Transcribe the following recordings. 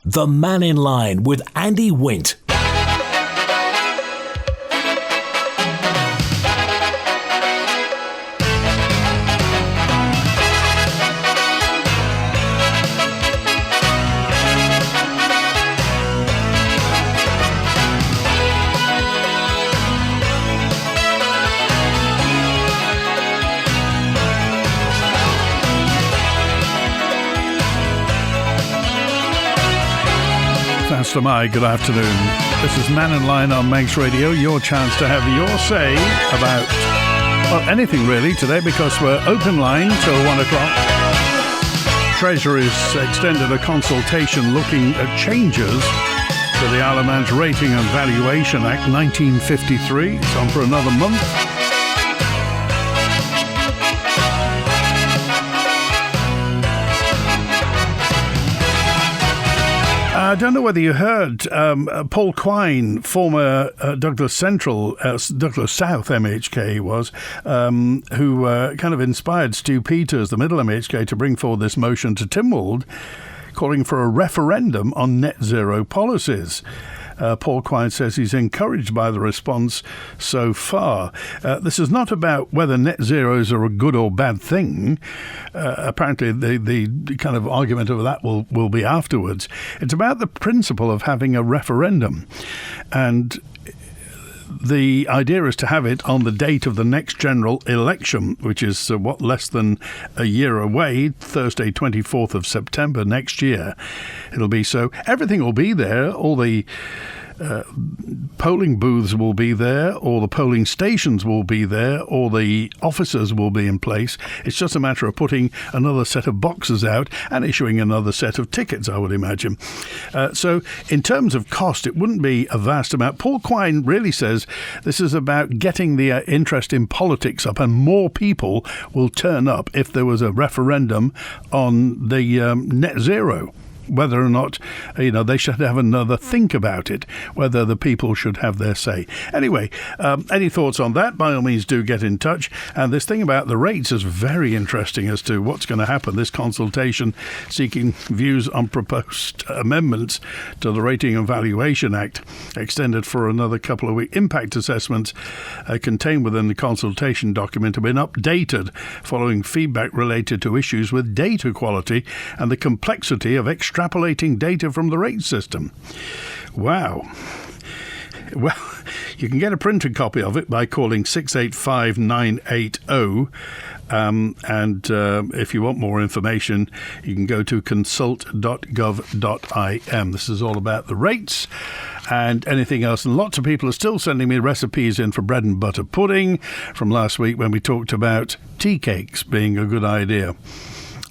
The Mannin Line with Andy Wint. Thanks to my good afternoon. This is Mannin Line on Manx Radio, your chance to have your say about, well, anything really today, because we're open line till 1 o'clock. Treasury's extended a consultation looking at changes to the Alamance Rating and Valuation Act 1953. It's on for another month. I don't know whether you heard Paul Quine, former Douglas South MHK was, who kind of inspired Stu Peters, the Middle MHK, to bring forward this motion to Tynwald, calling for a referendum on net zero policies. Paul Quine says he's encouraged by the response so far. This is not about whether net zeros are a good or bad thing. Apparently, the kind of argument over that will be afterwards. It's about the principle of having a referendum. And the idea is to have it on the date of the next general election, which is, less than a year away, Thursday, 24th of September next year. It'll be so. Everything will be there. All the polling booths will be there, all the polling stations will be there, all the officers will be in place. It's just a matter of putting another set of boxes out and issuing another set of tickets, I would imagine. So in terms of cost, it wouldn't be a vast amount. Paul Quine really says this is about getting the interest in politics up, and more people will turn up if there was a referendum on the net zero. Whether or not, they should have another think about it, whether the people should have their say. Anyway, any thoughts on that? By all means, do get in touch. And this thing about the rates is very interesting as to what's going to happen. This consultation seeking views on proposed amendments to the Rating and Valuation Act, extended for another couple of weeks. Impact assessments contained within the consultation document have been updated following feedback related to issues with data quality and the complexity of extrapolating data from the rate system. Wow. Well, you can get a printed copy of it by calling 685980. And if you want more information, you can go to consult.gov.im. This is all about the rates and anything else. And lots of people are still sending me recipes in for bread and butter pudding from last week when we talked about tea cakes being a good idea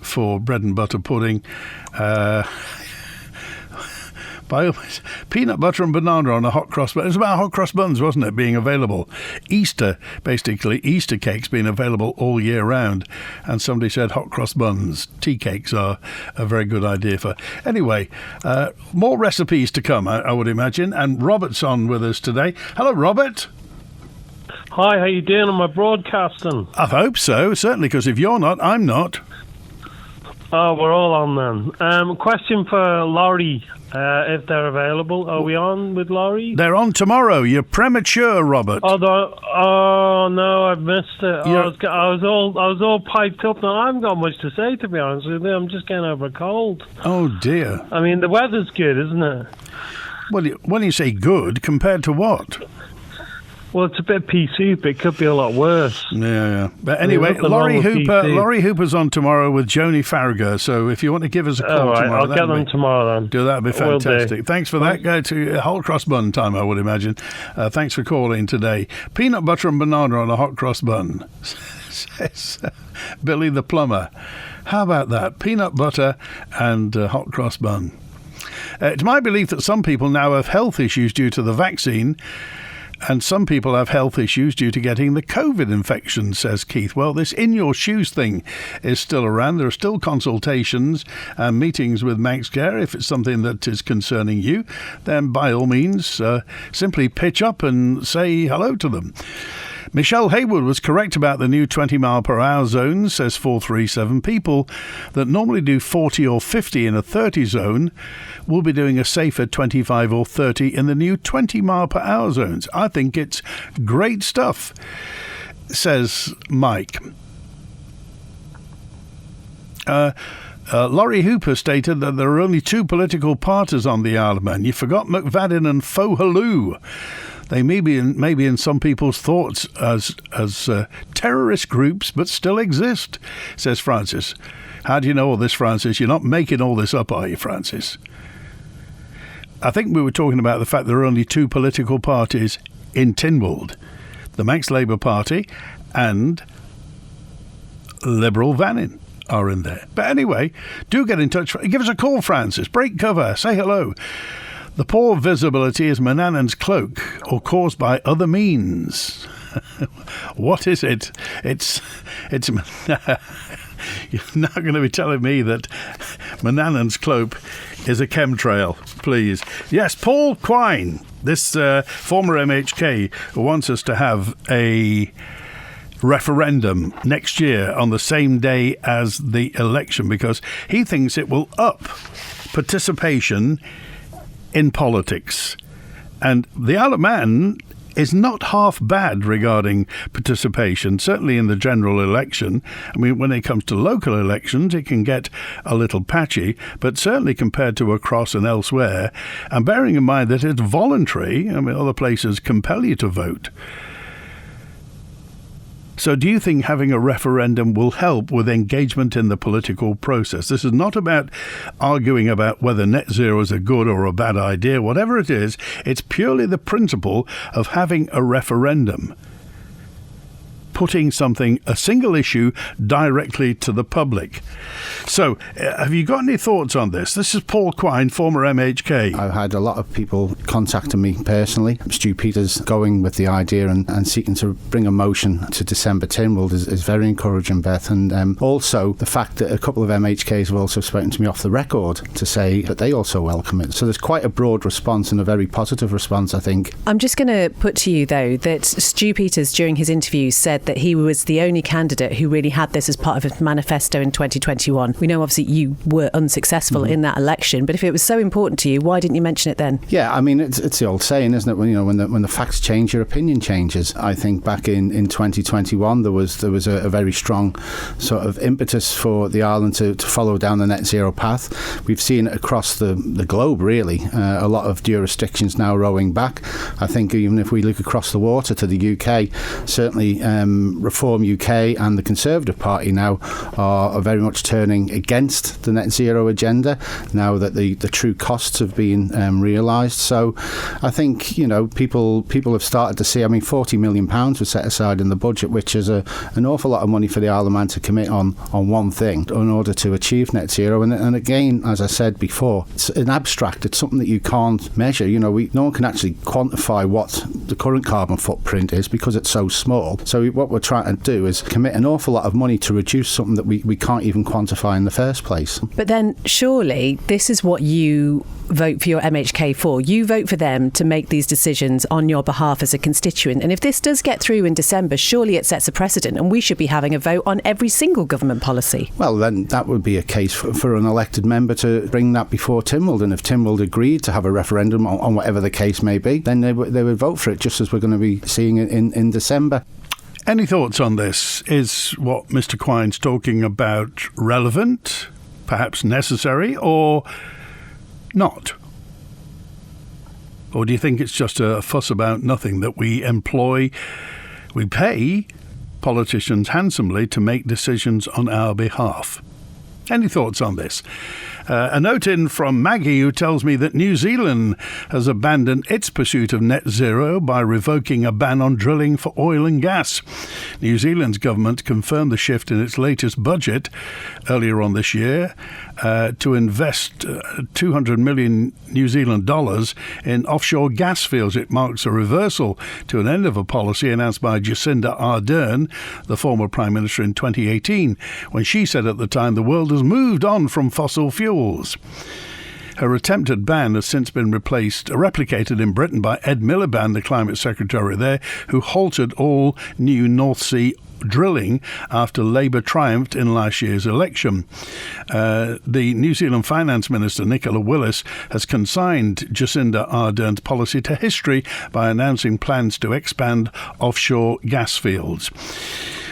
for bread and butter pudding. Peanut butter and banana on a hot cross bun. It was about hot cross buns, wasn't it, being available? Easter cakes being available all year round. And somebody said hot cross buns, tea cakes are a very good idea for. Anyway, more recipes to come, I would imagine. And Robert's on with us today. Hello, Robert. Hi, how you doing? Am I broadcasting? I hope so, certainly, because if you're not, I'm not. Oh, we're all on then. Question for Laurie, if they're available. Are we on with Laurie? They're on tomorrow. You're premature, Robert. Oh no, I've missed it. I was all piped up. Now I haven't got much to say, to be honest with you. I'm just getting over a cold. Oh dear. I mean, the weather's good, isn't it? Well, when you say good, compared to what? Well, it's a bit pea soup. It could be a lot worse. Yeah. But anyway, Laurie Hooper's on tomorrow with Joni Farragher. So if you want to give us a call tomorrow, I'll get them tomorrow then. That'd be fantastic. Thanks for that. Go to hot cross bun time, I would imagine. Thanks for calling today. Peanut butter and banana on a hot cross bun, says Billy the plumber. How about that? Peanut butter and hot cross bun. It's my belief that some people now have health issues due to the vaccine, and some people have health issues due to getting the COVID infection, says Keith. Well, this in your shoes thing is still around. There are still consultations and meetings with Manx Care. If it's something that is concerning you, then by all means, simply pitch up and say hello to them. Michelle Haywood was correct about the new 20-mile-per-hour zone, says 437. People that normally do 40 or 50 in a 30 zone will be doing a safer 25 or 30 in the new 20-mile-per-hour zones. I think it's great stuff, says Mike. Laurie Hooper stated that there are only two political parties on the Isle of Man. You forgot McFadden and Fohaloo. They may be in some people's thoughts as terrorist groups, but still exist, says Francis. How do you know all this, Francis? You're not making all this up, are you, Francis? I think we were talking about the fact there are only two political parties in Tynwald. The Manx Labour Party and Liberal Vannin are in there. But anyway, do get in touch. Give us a call, Francis. Break cover. Say hello. The poor visibility is Manannan's cloak or caused by other means. What is it? It's you're not going to be telling me that Manannan's cloak is a chemtrail, please. Yes, Paul Quine, this former MHK, wants us to have a referendum next year on the same day as the election because he thinks it will up participation in politics. And the Isle of Man is not half bad regarding participation, certainly in the general election. I mean, when it comes to local elections, it can get a little patchy, but certainly compared to across and elsewhere, and bearing in mind that it's voluntary, I mean, other places compel you to vote. So do you think having a referendum will help with engagement in the political process? This is not about arguing about whether net zero is a good or a bad idea. Whatever it is, it's purely the principle of having a referendum, putting a single issue directly to the public. So, have you got any thoughts on this? This is Paul Quine, former MHK. I've had a lot of people contacting me personally. Stu Peters going with the idea and seeking to bring a motion to December Tynwald is very encouraging, Beth. And also the fact that a couple of MHKs have also spoken to me off the record to say that they also welcome it. So there's quite a broad response and a very positive response, I think. I'm just going to put to you, though, that Stu Peters, during his interview, said that he was the only candidate who really had this as part of his manifesto in 2021. We know obviously you were unsuccessful in that election, but if it was so important to you, why didn't you mention it then? Yeah, I mean, it's the old saying, isn't it? When the facts change, your opinion changes. I think back in 2021 there was a very strong sort of impetus for the island to follow down the net zero path. We've seen it across the globe, really. A lot of jurisdictions now rowing back. I think even if we look across the water to the UK, certainly Reform UK and the Conservative Party now are very much turning against the net zero agenda now that the true costs have been realised. So I think people have started to see. I mean, £40 million was set aside in the budget, which is an awful lot of money for the Isle of Man to commit on one thing in order to achieve net zero. And again, as I said before, it's an abstract. It's something that you can't measure. No one can actually quantify what the current carbon footprint is because it's so small. So what we're trying to do is commit an awful lot of money to reduce something that we can't even quantify in the first place. But then surely this is what you vote for your MHK for. You vote for them to make these decisions on your behalf as a constituent. And if this does get through in December, surely it sets a precedent and we should be having a vote on every single government policy. Well, then that would be a case for an elected member to bring that before Tynwald. And if Tynwald agreed to have a referendum on whatever the case may be, then they would vote for it, just as we're going to be seeing it in December. Any thoughts on this? Is what Mr. Quine's talking about relevant, perhaps necessary, or not? Or do you think it's just a fuss about nothing that we pay politicians handsomely to make decisions on our behalf? Any thoughts on this? A note in from Maggie, who tells me that New Zealand has abandoned its pursuit of net zero by revoking a ban on drilling for oil and gas. New Zealand's government confirmed the shift in its latest budget earlier on this year to invest 200 million New Zealand dollars in offshore gas fields. It marks a reversal to an end of a policy announced by Jacinda Ardern, the former Prime Minister, in 2018, when she said at the time the world has moved on from fossil fuels. Her attempted ban has since been replicated in Britain by Ed Miliband, the climate secretary there, who halted all new North Sea drilling after Labour triumphed in last year's election. The New Zealand Finance Minister Nicola Willis has consigned Jacinda Ardern's policy to history by announcing plans to expand offshore gas fields.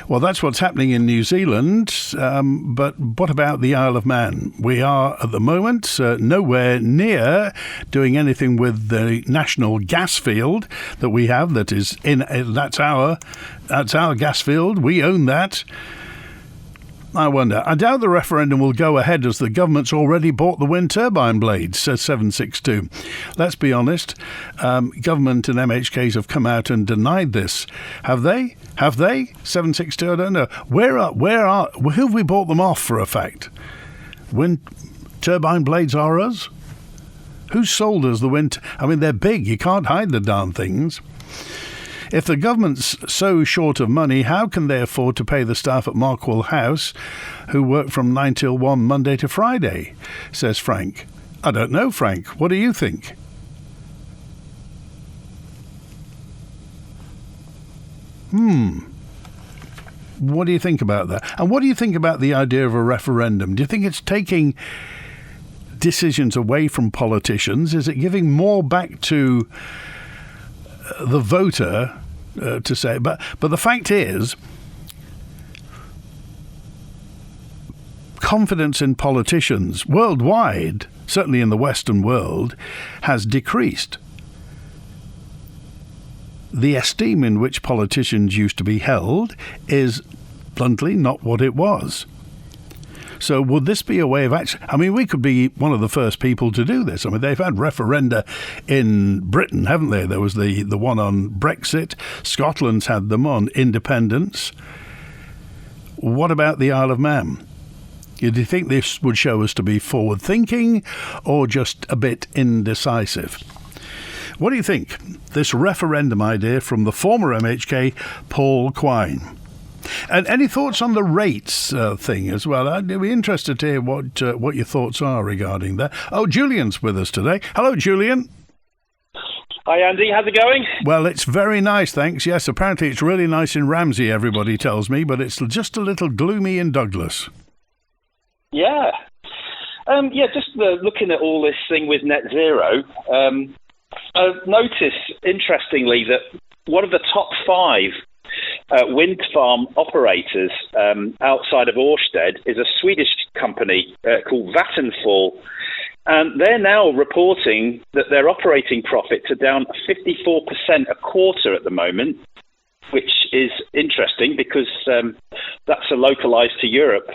Well, that's what's happening in New Zealand, but what about the Isle of Man? We are, at the moment, nowhere near doing anything with the national gas field that we have. That's our gas field. We own that. I wonder. I doubt the referendum will go ahead as the government's already bought the wind turbine blades, says 762. Let's be honest. Government and MHKs have come out and denied this. Have they? 762, I don't know. Who have we bought them off for a fact? Wind turbine blades are us? Who sold us the wind? They're big. You can't hide the darn things. If the government's so short of money, how can they afford to pay the staff at Markwell House who work from 9 till 1 Monday to Friday, says Frank. I don't know, Frank. What do you think? What do you think about that? And what do you think about the idea of a referendum? Do you think it's taking decisions away from politicians? Is it giving more back to the voter to say? But the fact is, confidence in politicians worldwide, certainly in the Western world, has decreased. The esteem in which politicians used to be held is, bluntly, not what it was. So would this be a way of action? We could be one of the first people to do this. They've had referenda in Britain, haven't they? There was the one on Brexit. Scotland's had them on independence. What about the Isle of Man? Do you think this would show us to be forward-thinking or just a bit indecisive? What do you think? This referendum idea from the former MHK, Paul Quine. And any thoughts on the rates thing as well? I'd be interested to hear what your thoughts are regarding that. Oh, Julian's with us today. Hello, Julian. Hi, Andy. How's it going? Well, it's very nice, thanks. Yes, apparently it's really nice in Ramsey, everybody tells me, but it's just a little gloomy in Douglas. Yeah. Just looking at all this thing with net zero, I've noticed, interestingly, that one of the top 5 wind farm operators outside of Ørsted is a Swedish company called Vattenfall, and they're now reporting that their operating profits are down 54% a quarter at the moment, which is interesting because that's a localized to Europe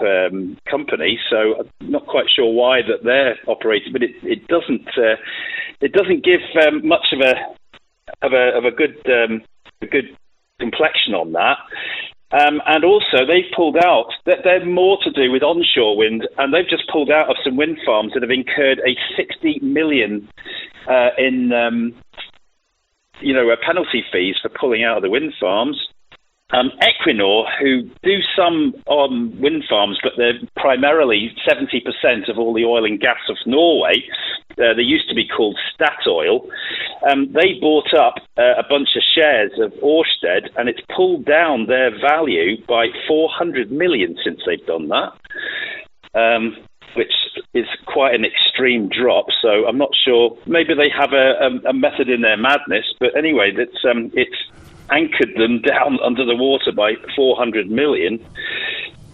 company, so I'm not quite sure why that they're operating, but it doesn't give much of a good complexion on that. And also they've pulled out that they're more to do with onshore wind, and they've just pulled out of some wind farms that have incurred a 60 million in penalty fees for pulling out of the wind farms. Equinor, who do some on wind farms, but they're primarily 70% of all the oil and gas of Norway. They used to be called Statoil. They bought up a bunch of shares of Ørsted, and it's pulled down their value by 400 million since they've done that, which is quite an extreme drop. So I'm not sure. Maybe they have a method in their madness, but anyway, it's anchored them down under the water by 400 million.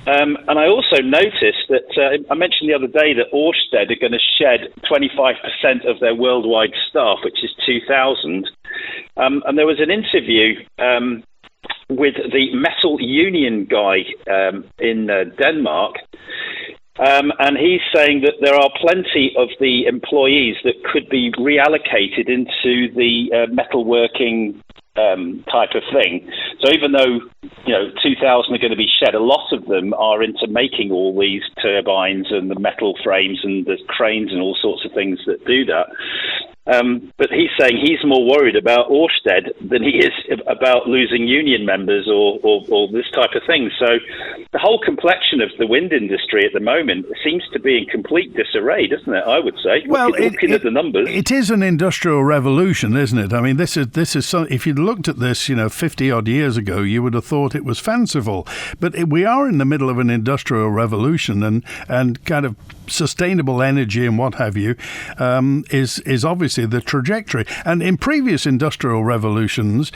And I also noticed that I mentioned the other day that Ørsted are going to shed 25% of their worldwide staff, which is 2,000. And there was an interview with the metal union guy in Denmark. And he's saying that there are plenty of the employees that could be reallocated into the metalworking type of thing. So even though 2,000 are going to be shed, a lot of them are into making all these turbines and the metal frames and the cranes and all sorts of things that do that. But he's saying he's more worried about Ørsted than he is about losing union members or this type of thing. So the whole complexion of the wind industry at the moment seems to be in complete disarray, doesn't it? I would say. Well, looking at the numbers, it is an industrial revolution, isn't it? I mean, this is some, if you'd looked at this, 50 odd years ago, you would have thought it was fanciful. But we are in the middle of an industrial revolution, and kind of sustainable energy and what have you is obviously the trajectory. And in previous industrial revolutions,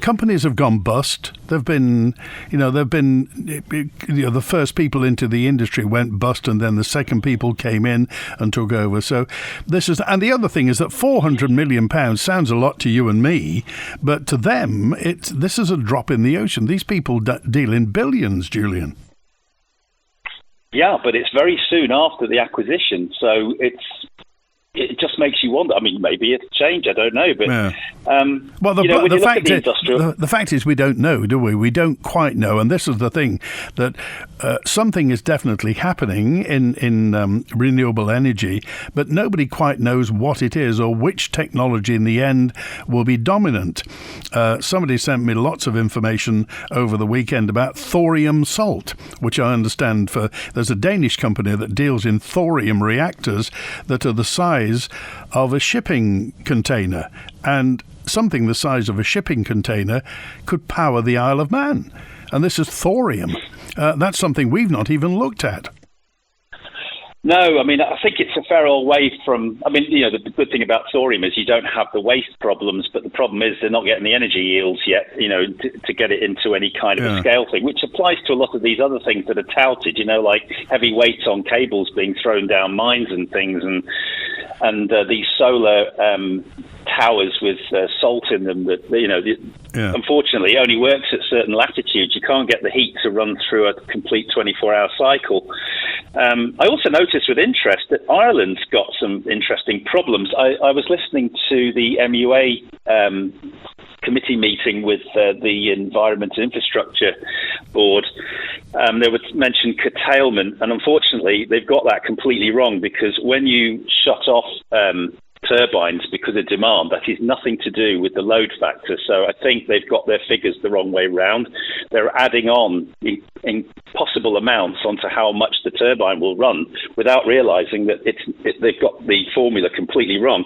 companies have gone bust. They've been the first people into the industry went bust, and then the second people came in and took over. So and the other thing is that £400 million sounds a lot to you and me, but to them, this is a drop in the ocean. These people deal in billions, Julian. Yeah, but it's very soon after the acquisition, so it just makes you wonder. I mean, maybe it'll change. I don't know, but yeah. The fact is, we don't know, do we? We don't quite know, and this is the thing, that something is definitely happening in renewable energy, but nobody quite knows what it is or which technology in the end will be dominant. Somebody sent me lots of information over the weekend about thorium salt, which I understand there's a Danish company that deals in thorium reactors that are the size of a shipping container, and something the size of a shipping container could power the Isle of Man, and this is thorium. That's something we've not even looked at. No, I mean, I think it's a fair old way from... I mean, the good thing about thorium is you don't have the waste problems, but the problem is they're not getting the energy yields yet, to get it into any kind of a scale thing, which applies to a lot of these other things that are touted, like heavy weights on cables being thrown down mines and things, and these solar towers with salt in them that, unfortunately only works at certain latitudes. You can't get the heat to run through a complete 24-hour cycle. I also noticed with interest that Ireland's got some interesting problems. I was listening to the MUA committee meeting with the Environment and Infrastructure Board. There was mentioned curtailment, and unfortunately they've got that completely wrong, because when you shut off turbines because of demand, that is nothing to do with the load factor. So I think they've got their figures the wrong way round. They're adding on impossible amounts onto how much the turbine will run without realising that they've got the formula completely wrong.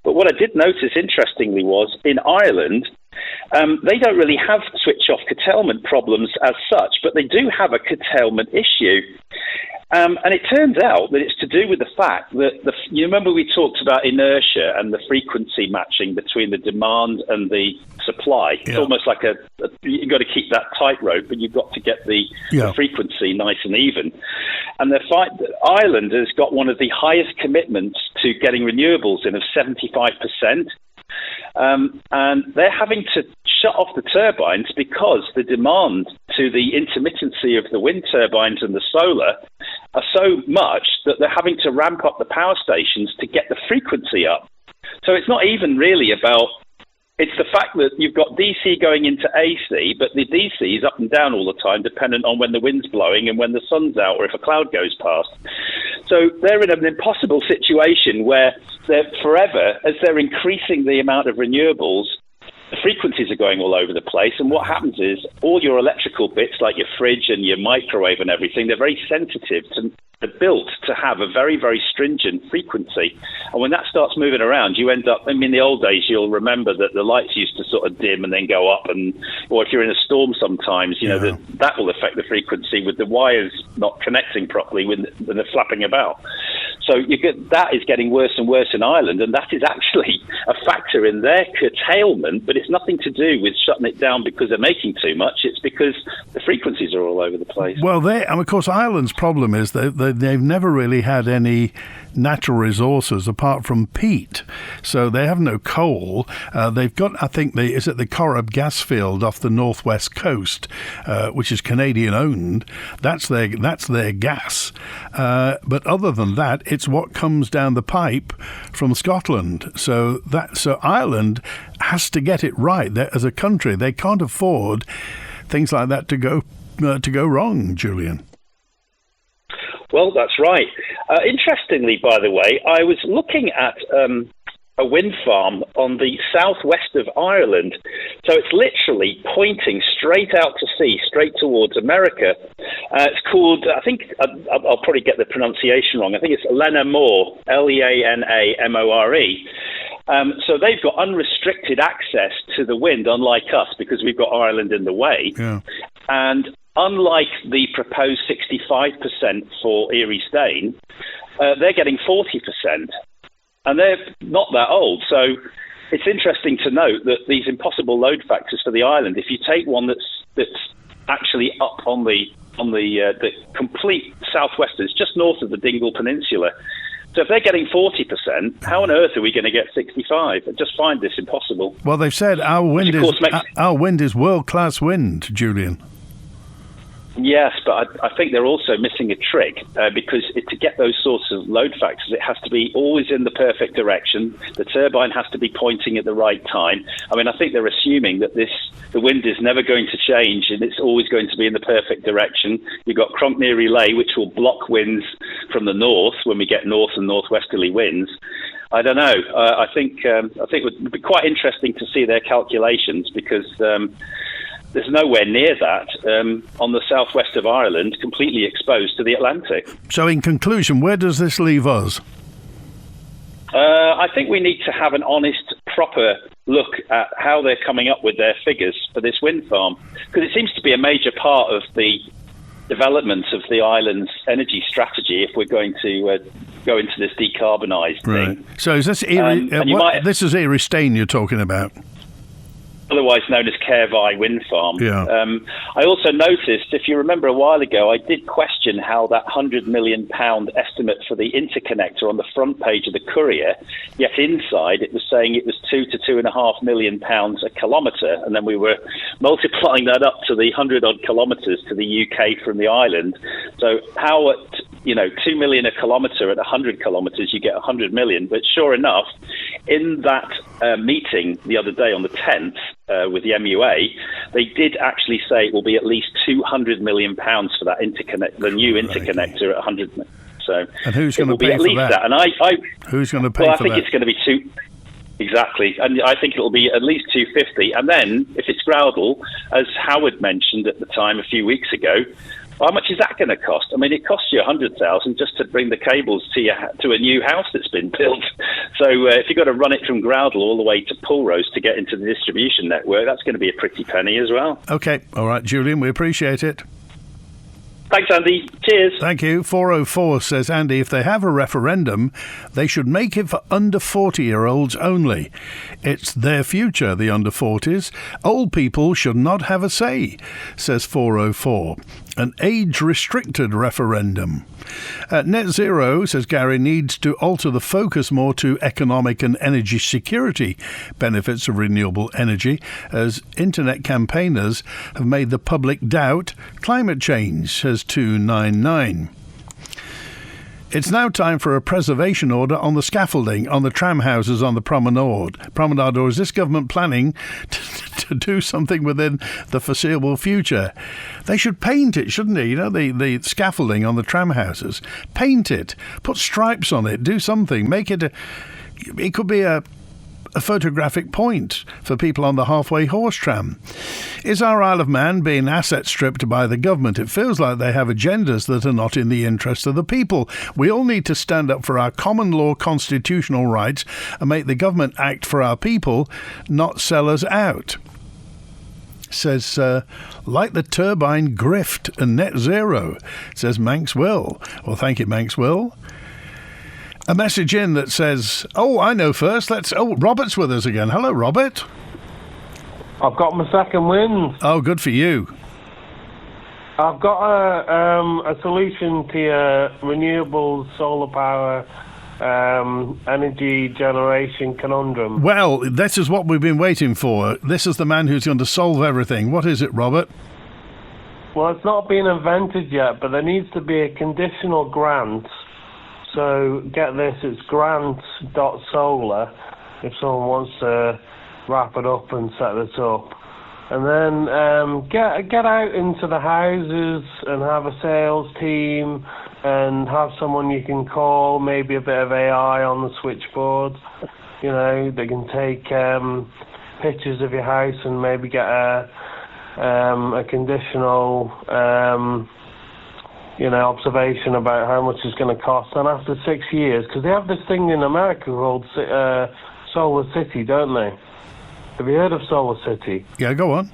But what I did notice, interestingly, was in Ireland, they don't really have switch-off curtailment problems as such, but they do have a curtailment issue. And it turns out that it's to do with the fact that, you remember we talked about inertia and the frequency matching between the demand and the supply. Yeah. It's almost like you've got to keep that tightrope, but you've got to get the frequency nice and even. And Ireland has got one of the highest commitments to getting renewables in of 75%. And they're having to shut off the turbines because the demand to the intermittency of the wind turbines and the solar are so much that they're having to ramp up the power stations to get the frequency up. So it's not even really about... It's the fact that you've got DC going into AC, but the DC is up and down all the time, dependent on when the wind's blowing and when the sun's out or if a cloud goes past. So they're in an impossible situation where they're forever, as they're increasing the amount of renewables, the frequencies are going all over the place. And what happens is all your electrical bits, like your fridge and your microwave and everything, they're very sensitive to... They're built to have a very, very stringent frequency. And when that starts moving around, you end up, in the old days, you'll remember that the lights used to sort of dim and then go up. Or if you're in a storm sometimes, that will affect the frequency with the wires not connecting properly when they're flapping about. So that is getting worse and worse in Ireland, and that is actually a factor in their curtailment, but it's nothing to do with shutting it down because they're making too much. It's because the frequencies are all over the place. Well, and of course, Ireland's problem is they've never really had any natural resources apart from peat, so they have no coal. They've got, I think, the Corrib gas field off the northwest coast, which is Canadian owned. That's their gas. But other than that, it's what comes down the pipe from Scotland. So Ireland has to get it right. As a country, they can't afford things like that to go wrong, Julian. Well, that's right. Interestingly, by the way, I was looking at a wind farm on the southwest of Ireland. So it's literally pointing straight out to sea, straight towards America. It's called, I think, I'll probably get the pronunciation wrong. I think it's Lenamore, Leanamore. So they've got unrestricted access to the wind, unlike us, because we've got Ireland in the way. Yeah. And unlike the proposed 65% for Erie Stane, they're getting 40%. And they're not that old. So it's interesting to note that these impossible load factors for the island, if you take one that's actually up on the complete southwestern, it's just north of the Dingle Peninsula. So if they're getting 40%, how on earth are we going to get 65? I just find this impossible. Well, they've said our wind is world-class wind, Julian. Yes, but I think they're also missing a trick because to get those sorts of load factors, it has to be always in the perfect direction. The turbine has to be pointing at the right time. I mean, I think they're assuming that the wind is never going to change and it's always going to be in the perfect direction. You've got Cronkneary Lay, which will block winds from the north when we get north and northwesterly winds. I don't know. I think it would be quite interesting to see their calculations because there's nowhere near that on the southwest of Ireland, completely exposed to the Atlantic. So in conclusion, where does this leave us? I think we need to have an honest, proper look at how they're coming up with their figures for this wind farm, because it seems to be a major part of the development of the island's energy strategy if we're going to go into this decarbonised thing. So is this Erie, this is Erie Stane you're talking about? Otherwise known as Caervie Wind Farm. Yeah. I also noticed, if you remember a while ago, I did question how that £100 million estimate for the interconnector on the front page of the Courier, yet inside it was saying it was £2 to £2.5 million a kilometre, and then we were multiplying that up to the 100-odd kilometres to the UK from the island. So how at 2 million a kilometre at 100 kilometres you get 100 million, but sure enough, in that meeting the other day on the 10th, with the MUA, they did actually say it will be at least £200 million for that the new interconnector at 100 million. So and who's going to pay be at for least that? And who's going to pay for that? I think it's going to be exactly, and I think it will be at least 250. And then if it's groundal, as Howard mentioned at the time a few weeks ago, how much is that going to cost? I mean, it costs you $100,000 just to bring the cables to a new house that's been built. So if you've got to run it from Groudle all the way to Pulrose to get into the distribution network, that's going to be a pretty penny as well. OK. All right, Julian, we appreciate it. Thanks, Andy. Cheers. Thank you. 404 says, Andy, if they have a referendum, they should make it for under 40-year-olds only. It's their future, the under 40s. Old people should not have a say, says 404. An age-restricted referendum. Net zero, says Gary, needs to alter the focus more to economic and energy security benefits of renewable energy, as internet campaigners have made the public doubt climate change, says 299. It's now time for a preservation order on the scaffolding on the tram houses on the promenade, or is this government planning to do something within the foreseeable future? They should paint it, shouldn't they? The scaffolding on the tram houses. Paint it. Put stripes on it. Do something. Make it it could be a photographic point for people on the halfway horse tram. Is our Isle of Man being asset stripped by the government? It feels like they have agendas that are not in the interest of the people. We all need to stand up for our common law constitutional rights and make the government act for our people, not sell us out. Says, like the turbine grift and net zero, says Manx Will. Well, thank you, Manx Will. A message in that says, I know first. Robert's with us again. Hello, Robert. I've got my second wind. Oh, good for you. I've got a solution to your renewable solar power energy generation conundrum. Well, this is what we've been waiting for. This is the man who's going to solve everything. What is it, Robert? Well, it's not been invented yet, but there needs to be a conditional grant. So get this, it's grant.solar if someone wants to wrap it up and set this up. And then get out into the houses and have a sales team and have someone you can call, maybe a bit of AI on the switchboard. You know, they can take pictures of your house and maybe get a conditional, observation about how much it's going to cost. And after 6 years, because they have this thing in America called Solar City, don't they? Have you heard of Solar City? Yeah, go on.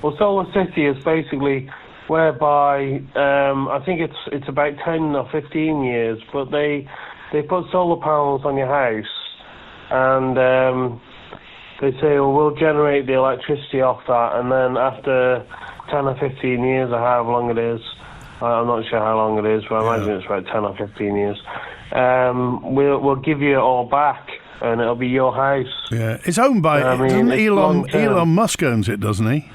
Well, Solar City is basically whereby I think it's about 10 or 15 years, but they put solar panels on your house, and they say, well, we'll generate the electricity off that, and then after 10 or 15 years, or however long it is, I'm not sure how long it is, but I imagine it's about 10 or 15 years, we'll give you it all back, and it'll be your house. Yeah, it's owned by Elon Musk owns it, doesn't he?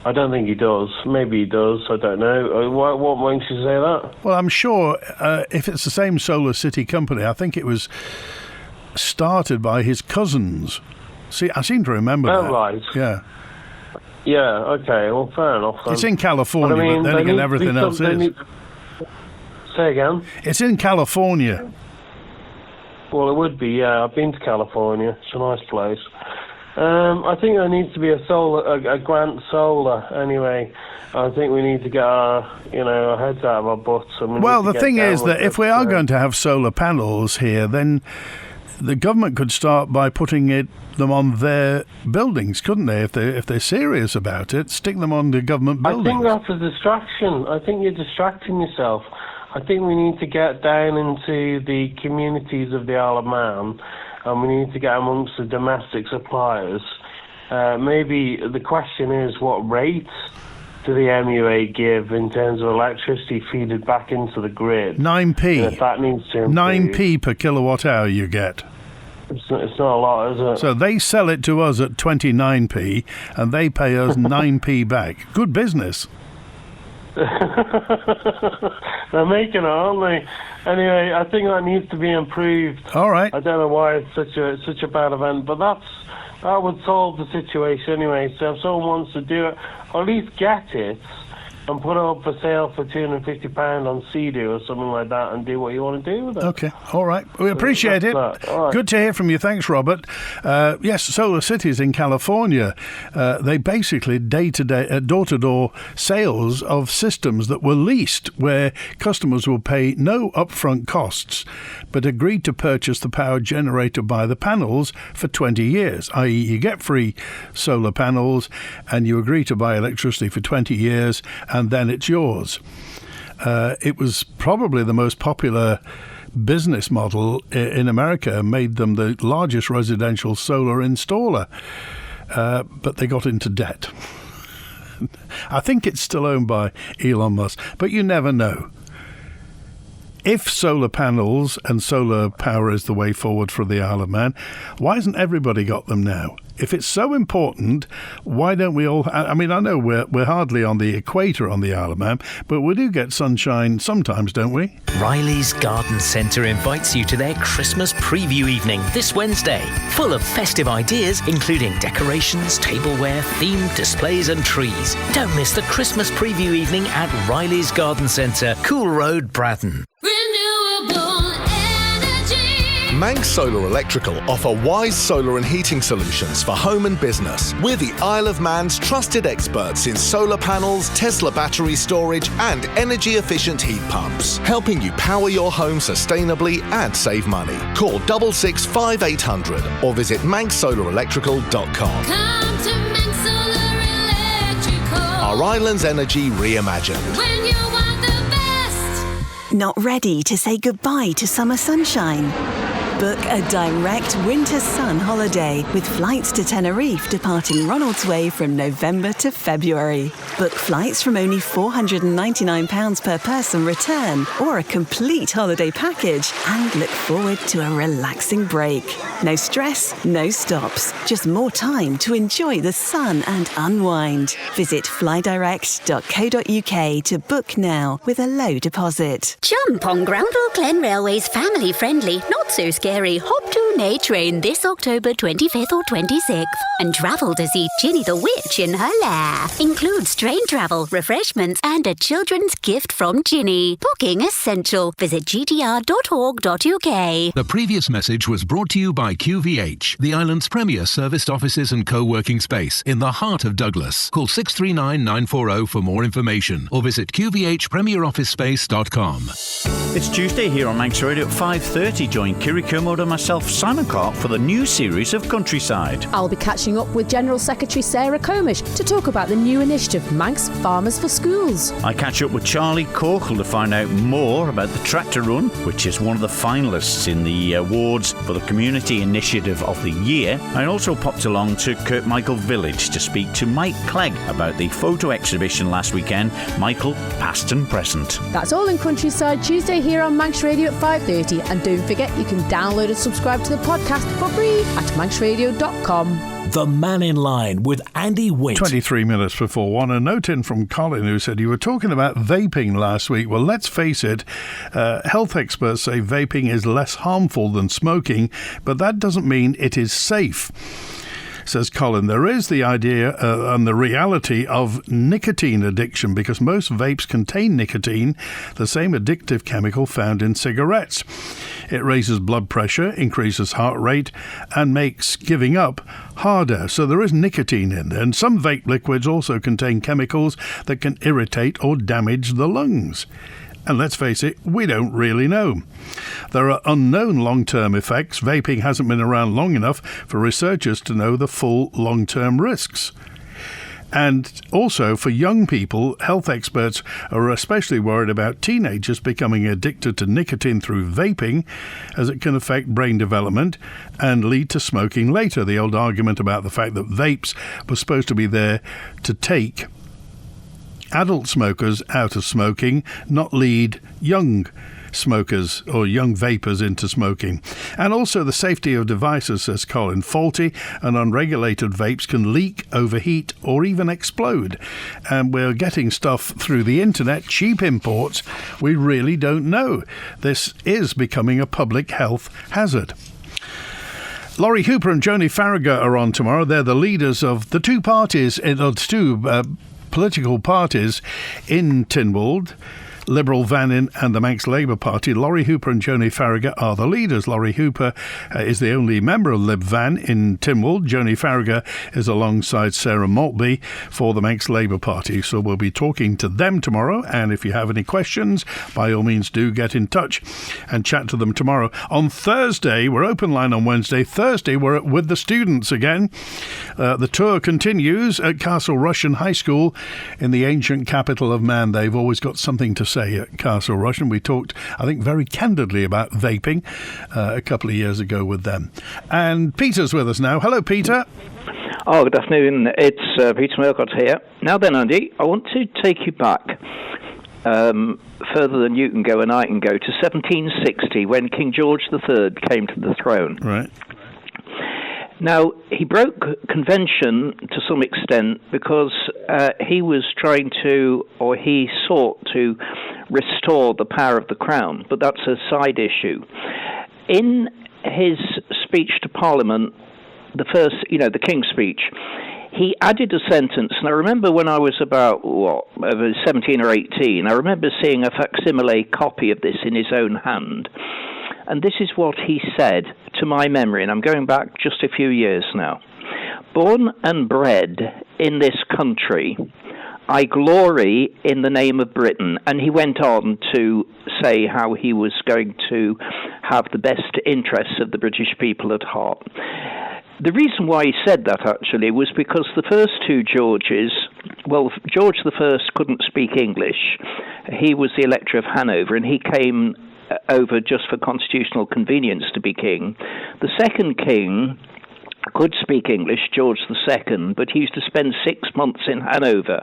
I don't think he does. Maybe he does. I don't know. What makes you say that? Well, I'm sure if it's the same Solar City company, I think it was started by his cousins. See, I seem to remember that. Oh, right. Yeah. Yeah, okay. Well, fair enough. Then. It's in California, but then again, everything else is. Say again? It's in California. Well, it would be, yeah. I've been to California. It's a nice place. I think there needs to be a grant solar anyway. I think we need to get our heads out of our butts. Well, the thing is that if we are going to have solar panels here, then the government could start by putting them on their buildings, couldn't they? If they're serious about it, stick them on the government buildings. I think that's a distraction. I think you're distracting yourself. I think we need to get down into the communities of the Isle of Man, and we need to get amongst the domestic suppliers. Maybe the question is, what rates do the MUA give in terms of electricity feeded back into the grid? 9p. And if that needs to improve, 9p per kilowatt hour you get. It's not a lot, is it? So they sell it to us at 29p, and they pay us 9p back. Good business. They're making it, aren't they? Anyway, I think that needs to be improved. All right. I don't know why it's such a bad event, but that would solve the situation anyway. So if someone wants to do it, or at least get it and put it up for sale for £250 on Sea-Doo or something like that, and do what you want to do with it. Okay, all right. We appreciate it. Right. Good to hear from you. Thanks, Robert. Yes, Solar Cities in California, they basically day-to-day, door-to-door sales of systems that were leased, where customers will pay no upfront costs, but agreed to purchase the power generated by the panels for 20 years, i.e. you get free solar panels and you agree to buy electricity for 20 years, and then it's yours. It was probably the most popular business model in America, made them the largest residential solar installer, but they got into debt. I think it's still owned by Elon Musk, but you never know. If solar panels and solar power is the way forward for the Isle of Man, why hasn't everybody got them now? If it's so important, why don't we all... I mean, I know we're hardly on the equator on the Isle of Man, but we do get sunshine sometimes, don't we? Riley's Garden Centre invites you to their Christmas preview evening this Wednesday, full of festive ideas, including decorations, tableware, themed displays and trees. Don't miss the Christmas preview evening at Riley's Garden Centre, Cool Road, Bratton. Manx Solar Electrical offer wise solar and heating solutions for home and business. We're the Isle of Man's trusted experts in solar panels, Tesla battery storage and energy-efficient heat pumps, helping you power your home sustainably and save money. Call 665 800 or visit manxsolarelectrical.com. Come to Manx Solar Electrical. Our island's energy reimagined. When you want the best. Not ready to say goodbye to summer sunshine? Book a direct winter sun holiday with flights to Tenerife departing Ronalds Way from November to February. Book flights from only £499 per person return, or a complete holiday package, and look forward to a relaxing break. No stress, no stops, just more time to enjoy the sun and unwind. Visit flydirect.co.uk to book now with a low deposit. Jump on Groundhog Glen Railway's family-friendly, not so scary Hop to Donate train this October 25th or 26th and travel to see Ginny the Witch in her lair. Includes train travel, refreshments and a children's gift from Ginny. Booking essential. Visit gtr.org.uk. The previous message was brought to you by QVH, the island's premier serviced offices and co-working space in the heart of Douglas. Call 639 940 for more information or visit qvhpremierofficespace.com. It's Tuesday here on Manx Radio at 5:30. Join Kiri Kermode and myself, Simon Clark, for the new series of Countryside. I'll be catching up with General Secretary Sarah Comish to talk about the new initiative Manx Farmers for Schools. I catch up with Charlie Corkle to find out more about the Tractor Run, which is one of the finalists in the awards for the Community Initiative of the Year. I also popped along to Kirkmichael Village to speak to Mike Clegg about the photo exhibition last weekend, Michael Past and Present. That's all in Countryside Tuesday here on Manx Radio at 5:30, and don't forget you can download and subscribe to the podcast for free at manxradio.com. The Mannin Line with Andy Wint. 23 minutes before 1. A note in from Colin who said, you were talking about vaping last week. Well, let's face it, health experts say vaping is less harmful than smoking, but that doesn't mean it is safe. Says Colin, there is the idea and the reality of nicotine addiction because most vapes contain nicotine, the same addictive chemical found in cigarettes. It raises blood pressure, increases heart rate, and makes giving up harder. So there is nicotine in there. And some vape liquids also contain chemicals that can irritate or damage the lungs. And let's face it, we don't really know. There are unknown long-term effects. Vaping hasn't been around long enough for researchers to know the full long-term risks. And also for young people, health experts are especially worried about teenagers becoming addicted to nicotine through vaping, as it can affect brain development and lead to smoking later. The old argument about the fact that vapes were supposed to be there to take adult smokers out of smoking, not lead young smokers or young vapors into smoking. And also the safety of devices, says Colin. Faulty and unregulated vapes can leak, overheat or even explode. And we're getting stuff through the internet, cheap imports. We really don't know. This is becoming a public health hazard. Laurie Hooper and Joni Farragher are on tomorrow. They're the leaders of the two parties, political parties in Tynwald, Liberal Vannin and the Manx Labour Party. Laurie Hooper and Joni Farragher are the leaders. Laurie Hooper is the only member of Lib Van in Tynwald. Joni Farragher is alongside Sarah Maltby for the Manx Labour Party. So we'll be talking to them tomorrow. And if you have any questions, by all means do get in touch and chat to them tomorrow. On Thursday, we're open line on Wednesday. Thursday, we're with the students again. The tour continues at Castle Rushen High School in the ancient capital of Man. They've always got something to say at Castle Rushen. We talked, I think, very candidly about vaping a couple of years ago with them. And Peter's with us now. Hello, Peter. Oh, good afternoon. It's Peter Milcott here. Now then, Andy, I want to take you back further than you can go and I can go to 1760 when King George III came to the throne. Right. Now, he broke convention to some extent because he was trying to, or he sought to restore the power of the crown, but that's a side issue. In his speech to Parliament, the first, the King's speech, he added a sentence, and I remember when I was about, 17 or 18, I remember seeing a facsimile copy of this in his own hand. And this is what he said, to my memory, and I'm going back just a few years now. Born and bred in this country, I glory in the name of Britain. And he went on to say how he was going to have the best interests of the British people at heart. The reason why he said that, actually, was because the first two Georges, well, George I couldn't speak English. He was the Elector of Hanover, and he came over just for constitutional convenience to be king. The second king could speak English, George II, but he used to spend 6 months in Hanover.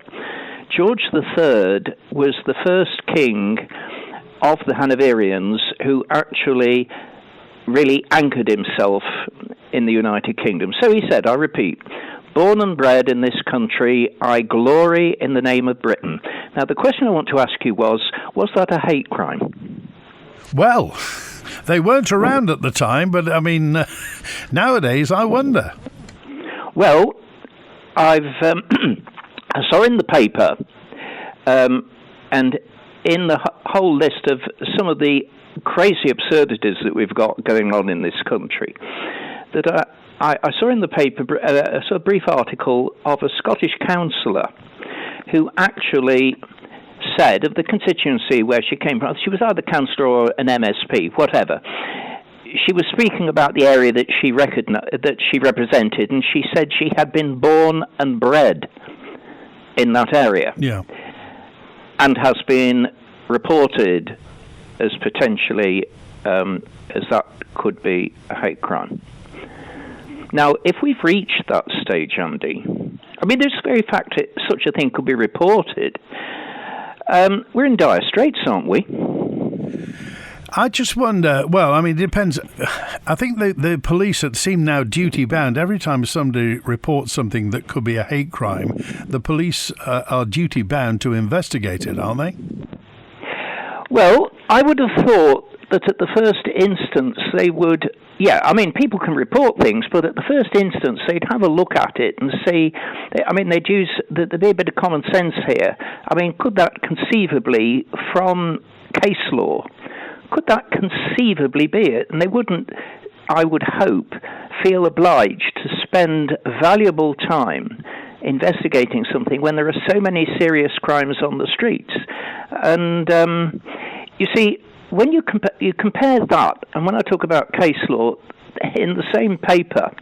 George III was the first king of the Hanoverians who actually really anchored himself in the United Kingdom. So he said, I repeat, born and bred in this country, I glory in the name of Britain. Now, the question I want to ask you was that a hate crime? Well, they weren't around at the time, but I mean, nowadays I wonder. Well, I saw in the paper, and in the whole list of some of the crazy absurdities that we've got going on in this country, that I saw in the paper a brief article of a Scottish councillor who actually said of the constituency where she came from, she was either councillor or an MSP, whatever. She was speaking about the area that she represented, and she said she had been born and bred in that area. Yeah. And has been reported as potentially as that could be a hate crime. Now, if we've reached that stage, Andy, I mean, there's the very fact that such a thing could be reported, we're in dire straits, aren't we? I just wonder, well, I mean, it depends. I think the police seem now duty-bound. Every time somebody reports something that could be a hate crime, the police are duty-bound to investigate it, aren't they? Well, I would have thought that at the first instance they would, yeah, I mean, people can report things, but at the first instance they'd have a look at it and see, I mean, there'd be a bit of common sense here. I mean, could that conceivably, from case law, could that conceivably be it? And they wouldn't, I would hope, feel obliged to spend valuable time investigating something when there are so many serious crimes on the streets. And you see, when you compare that, and when I talk about case law, in the same paper,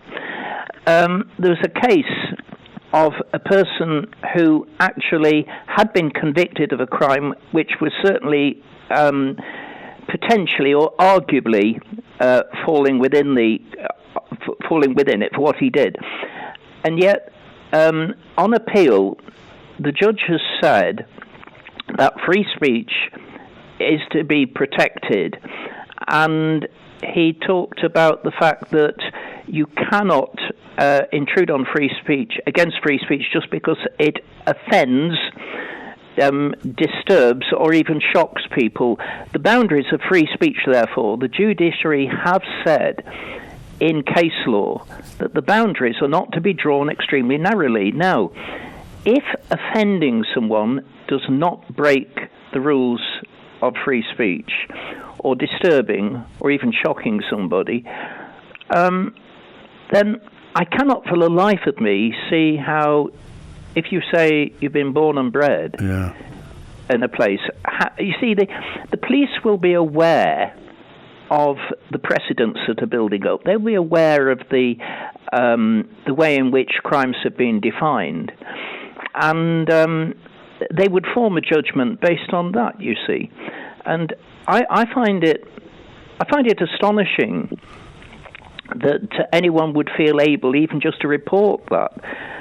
there was a case of a person who actually had been convicted of a crime which was certainly potentially or arguably falling within it for what he did, and yet on appeal, the judge has said that free speech is to be protected, and he talked about the fact that you cannot intrude on free speech, against free speech, just because it offends, disturbs, or even shocks people. The boundaries of free speech, therefore, the judiciary have said in case law that the boundaries are not to be drawn extremely narrowly. Now, if offending someone does not break the rules of free speech, or disturbing, or even shocking somebody, then I cannot for the life of me see how, if you say you've been born and bred in a place, you see, the police will be aware of the precedents that are building up. They'll be aware of the way in which crimes have been defined, and they would form a judgment based on that, you see. And I find it astonishing that anyone would feel able even just to report that.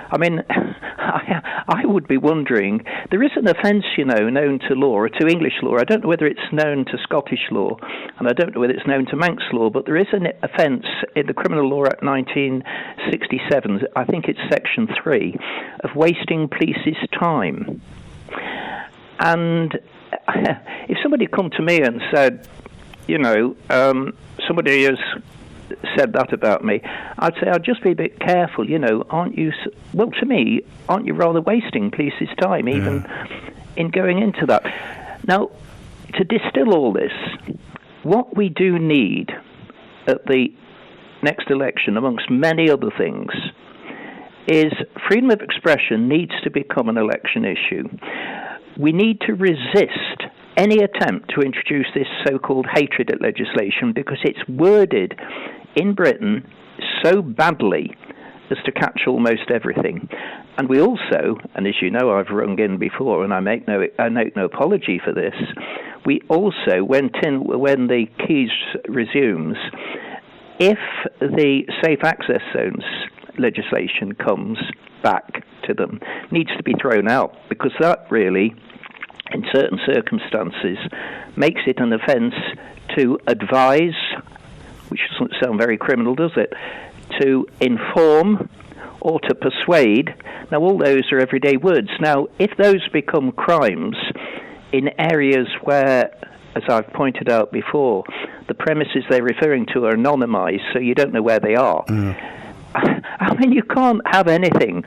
I mean, I would be wondering, there is an offence, known to law, or to English law. I don't know whether it's known to Scottish law, and I don't know whether it's known to Manx law, but there is an offence in the Criminal Law Act 1967, I think it's Section 3, of wasting police's time. And if somebody come to me and said, somebody has said that about me, I'd say I'd just be a bit careful, aren't you? Well, to me, aren't you rather wasting police's time even in going into that? Now, to distill all this, what we do need at the next election, amongst many other things, is freedom of expression needs to become an election issue. We need to resist any attempt to introduce this so-called hatred legislation, because it's worded in Britain so badly as to catch almost everything. And we also, and as you know, I've rung in before, and I make no apology for this, we also went in when the Keys resumes, if the safe access zones legislation comes back to them, needs to be thrown out, because that really, in certain circumstances, makes it an offence to advise, which doesn't sound very criminal, does it? To inform or to persuade. Now, all those are everyday words. Now, if those become crimes in areas where as I've pointed out before, the premises they're referring to are anonymised, so you don't know where they are. I mean, you can't have anything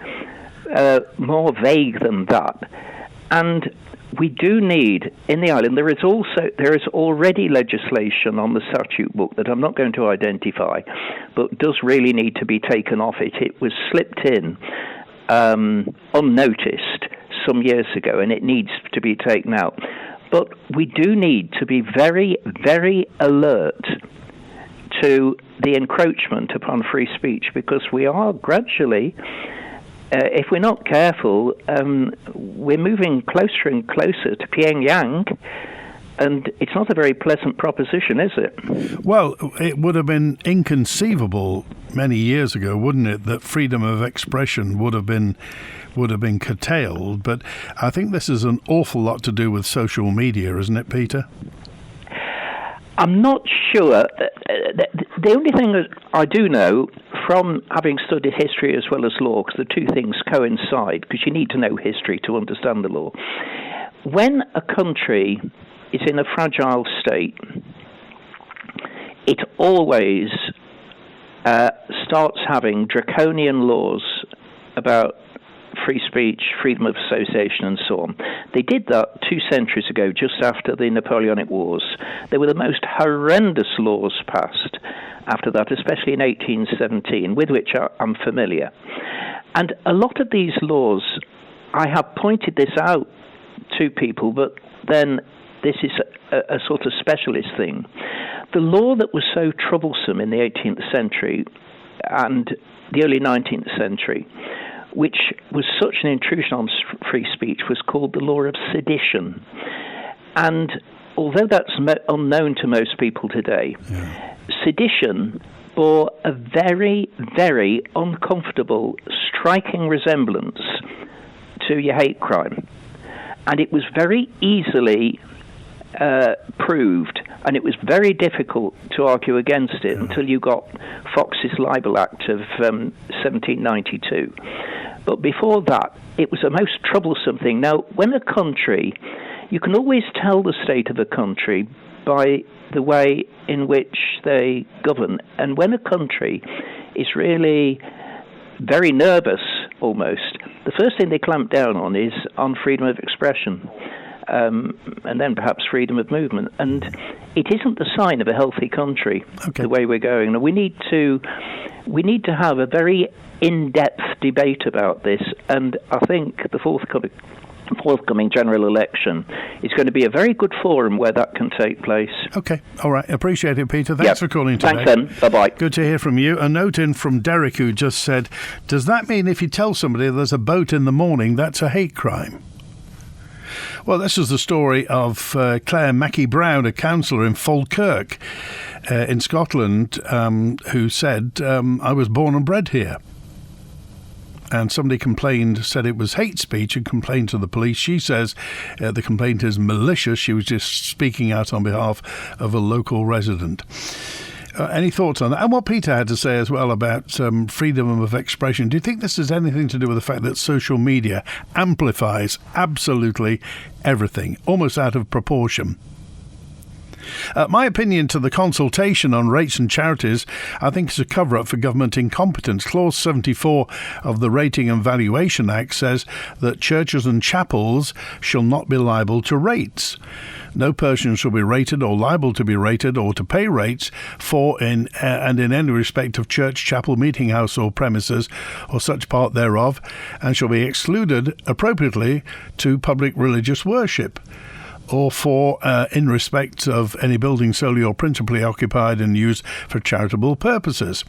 more vague than that. And we do need, in the island, there is already legislation on the statute book that I'm not going to identify, but does really need to be taken off it. It was slipped in unnoticed some years ago, and it needs to be taken out. But we do need to be very, very alert to the encroachment upon free speech, because we are gradually, if we're not careful, we're moving closer and closer to Pyongyang, and it's not a very pleasant proposition, is it? Well, it would have been inconceivable many years ago, wouldn't it, that freedom of expression would have been curtailed. But I think this is an awful lot to do with social media, isn't it, Peter? I'm not sure. The only thing that I do know from having studied history as well as law, because the two things coincide, because you need to know history to understand the law. When a country is in a fragile state, it always starts having draconian laws about free speech, freedom of association, and so on. They did that 2 centuries ago, just after the Napoleonic Wars. There were the most horrendous laws passed after that, especially in 1817, with which I'm familiar. And a lot of these laws, I have pointed this out to people, but then this is a sort of specialist thing. The law that was so troublesome in the 18th century and the early 19th century, which was such an intrusion on free speech, was called the law of sedition. And although that's unknown to most people today, sedition bore a very, very uncomfortable, striking resemblance to your hate crime. And it was very easily proved, and it was very difficult to argue against it until you got Fox's Libel Act of 1792. But before that, it was a most troublesome thing. Now, when a country, you can always tell the state of a country by the way in which they govern. And when a country is really very nervous, almost, the first thing they clamp down on is on freedom of expression. And then perhaps freedom of movement. And it isn't the sign of a healthy country, the way we're going. Now, we need to have a very in-depth debate about this, and I think the forthcoming general election is going to be a very good forum where that can take place. Okay, all right. Appreciate it, Peter. Thanks for calling today. Thanks, then. Bye-bye. Good to hear from you. A note in from Derek, who just said, does that mean if you tell somebody there's a boat in the morning, that's a hate crime? Well, this is the story of Claire Mackey-Brown, a councillor in Falkirk in Scotland, who said, I was born and bred here. And somebody said it was hate speech, and complained to the police. She says the complaint is malicious. She was just speaking out on behalf of a local resident. Any thoughts on that? And what Peter had to say as well about freedom of expression. Do you think this has anything to do with the fact that social media amplifies absolutely everything, almost out of proportion? My opinion to the consultation on rates and charities, I think is a cover-up for government incompetence. Clause 74 of the Rating and Valuation Act says that churches and chapels shall not be liable to rates. No person shall be rated or liable to be rated or to pay rates for in any respect of church, chapel, meeting house or premises or such part thereof, and shall be excluded appropriately to public religious worship, or for in respect of any building solely or principally occupied and used for charitable purposes.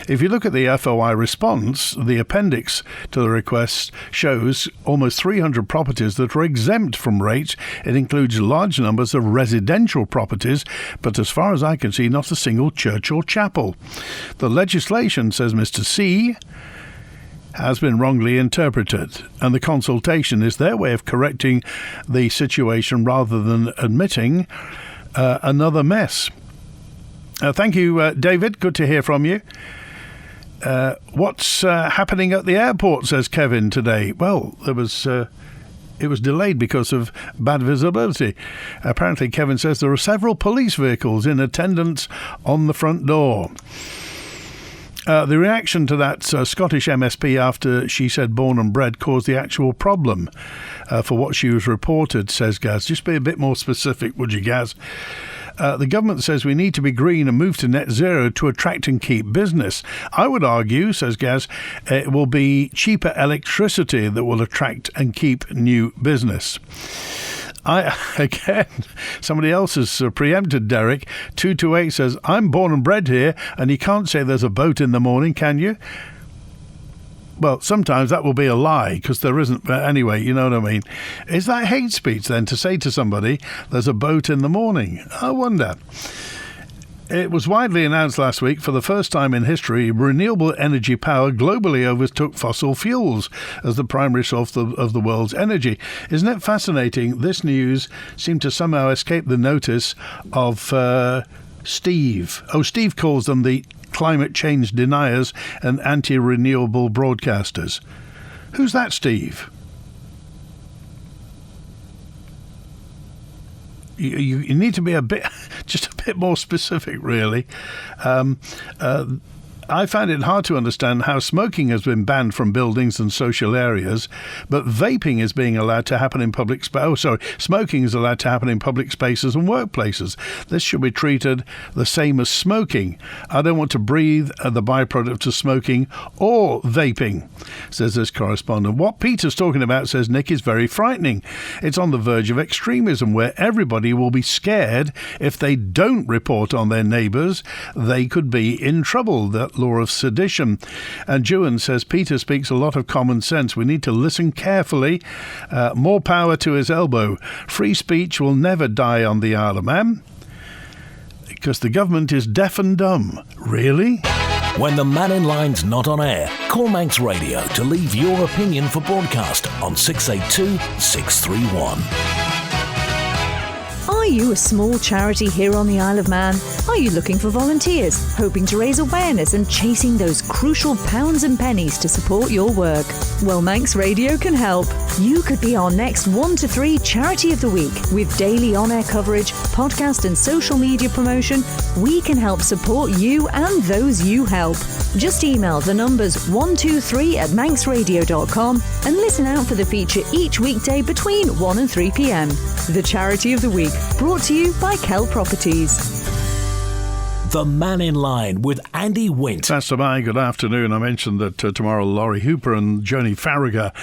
If you look at the FOI response, the appendix to the request shows almost 300 properties that are exempt from rates. It includes large numbers of residential properties, but as far as I can see, not a single church or chapel. The legislation, says Mr. C, has been wrongly interpreted, and the consultation is their way of correcting the situation rather than admitting another mess. Thank you, David. Good to hear from you. What's happening at the airport, says Kevin, today? Well, there was it was delayed because of bad visibility. Apparently, Kevin says there are several police vehicles in attendance on the front door. The reaction to that Scottish MSP after she said born and bred caused the actual problem for what she was reported, says Gaz. Just be a bit more specific, would you, Gaz? The government says we need to be green and move to net zero to attract and keep business. I would argue, says Gaz, it will be cheaper electricity that will attract and keep new business. Again, somebody else has preempted Derek. 228 says, I'm born and bred here, and you can't say there's a boat in the morning, can you? Well, sometimes that will be a lie, because there isn't. But anyway, you know what I mean. Is that hate speech, then, to say to somebody, there's a boat in the morning? I wonder. It was widely announced last week, for the first time in history, renewable energy power globally overtook fossil fuels as the primary source of the world's energy. Isn't it fascinating? This news seemed to somehow escape the notice of Steve. Steve calls them the climate change deniers and anti-renewable broadcasters. Who's that, Steve? You need to be just a bit more specific, really. I find it hard to understand how smoking has been banned from buildings and social areas, but vaping is being allowed to happen in public smoking is allowed to happen in public spaces and workplaces. This should be treated the same as smoking. I don't want to breathe the byproduct of smoking or vaping, says this correspondent. What Peter's talking about, says Nick, is very frightening. It's on the verge of extremism, where everybody will be scared if they don't report on their neighbours. They could be in trouble. That law of sedition. And Juan says Peter speaks a lot of common sense. We need to listen carefully. More power to his elbow. Free speech will never die on the Isle of Man, because the government is deaf and dumb. Really? When the Mannin Line's not on air, call Manx Radio to leave your opinion for broadcast on 682 631. Are you a small charity here on the Isle of Man? Are you looking for volunteers, hoping to raise awareness and chasing those crucial pounds and pennies to support your work? Well, Manx Radio can help. You could be our next 1 to 3 Charity of the Week. With daily on-air coverage, podcast and social media promotion, we can help support you and those you help. Just email the numbers 123@manxradio.com and listen out for the feature each weekday between 1 and 3 p.m. The Charity of the Week, brought to you by Kell Properties. The Mannin Line with Andy Wint. Pastor Mai, good afternoon. I mentioned that tomorrow Laurie Hooper and Joni Farragher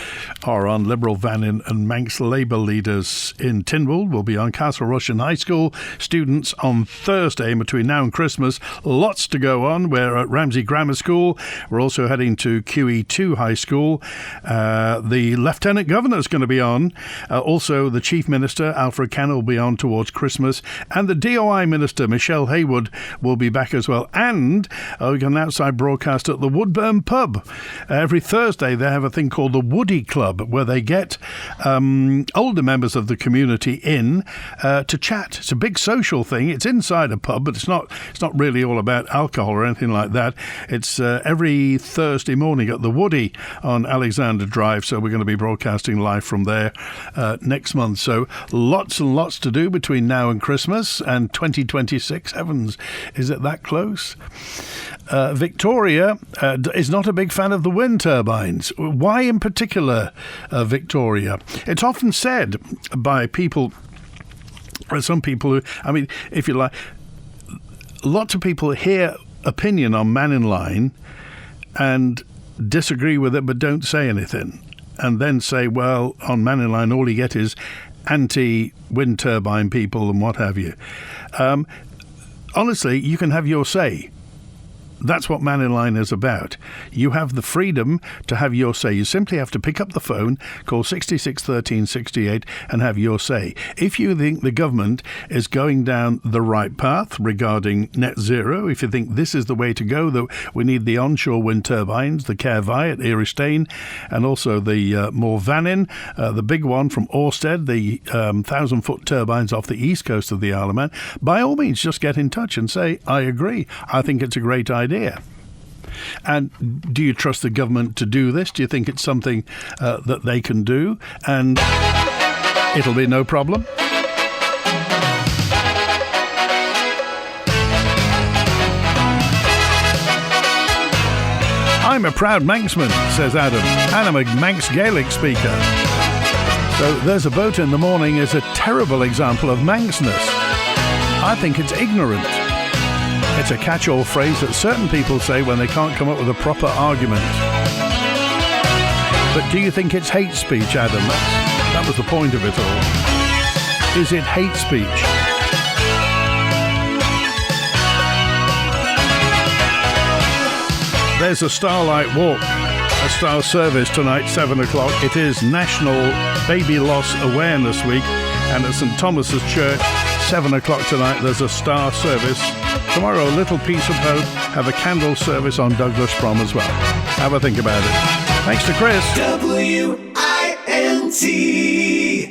are on. Liberal Vannin and Manx Labour leaders in Tynwald will be on. Castle Rushen High School students on Thursday between now and Christmas. Lots to go on. We're at Ramsey Grammar School. We're also heading to QE2 High School. The Lieutenant Governor's going to be on. Also, the Chief Minister, Alfred Cannon, will be on towards Christmas. And the DOI Minister, Michelle Haywood, will be back as well. And we got an outside broadcast at the Woodburn Pub. Every Thursday they have a thing called the Woody Club, where they get older members of the community in to chat. It's a big social thing. It's inside a pub, but it's not really all about alcohol or anything like that. It's every Thursday morning at the Woody on Alexander Drive, so we're going to be broadcasting live from there next month. So lots and lots to do between now and Christmas and 2026. Heavens, is it that close? Victoria is not a big fan of the wind turbines. Why in particular, Victoria? It's often said by people, some people who, I mean, if you like, lots of people hear opinion on Mannin Line and disagree with it but don't say anything, and then say, well, on Mannin Line all you get is anti-wind turbine people and what have you. Honestly, you can have your say. That's what Mannin Line is about. You have the freedom to have your say. You simply have to pick up the phone, call 66 13 68 and have your say. If you think the government is going down the right path regarding net zero, if you think this is the way to go, that we need the onshore wind turbines, the Caervai at Eristane, and also the more Vannin, the big one from Orsted, the 1,000-foot turbines off the east coast of the Isle of Man, by all means just get in touch and say, I agree. I think it's a great idea. And do you trust the government to do this? Do you think it's something that they can do and it'll be no problem? I'm a proud Manxman, says Adam, and I'm a Manx Gaelic speaker. So there's a boat in the morning is a terrible example of Manxness. I think it's ignorant. It's a catch-all phrase that certain people say when they can't come up with a proper argument. But do you think it's hate speech, Adam? That was the point of it all. Is it hate speech? There's a Starlight Walk, a Star Service tonight, 7 o'clock. It is National Baby Loss Awareness Week, and at St Thomas's Church, 7 o'clock tonight, there's a Star Service. Tomorrow, Little Piece of Hope have a candle service on Douglas Prom as well. Have a think about it. Thanks to Chris.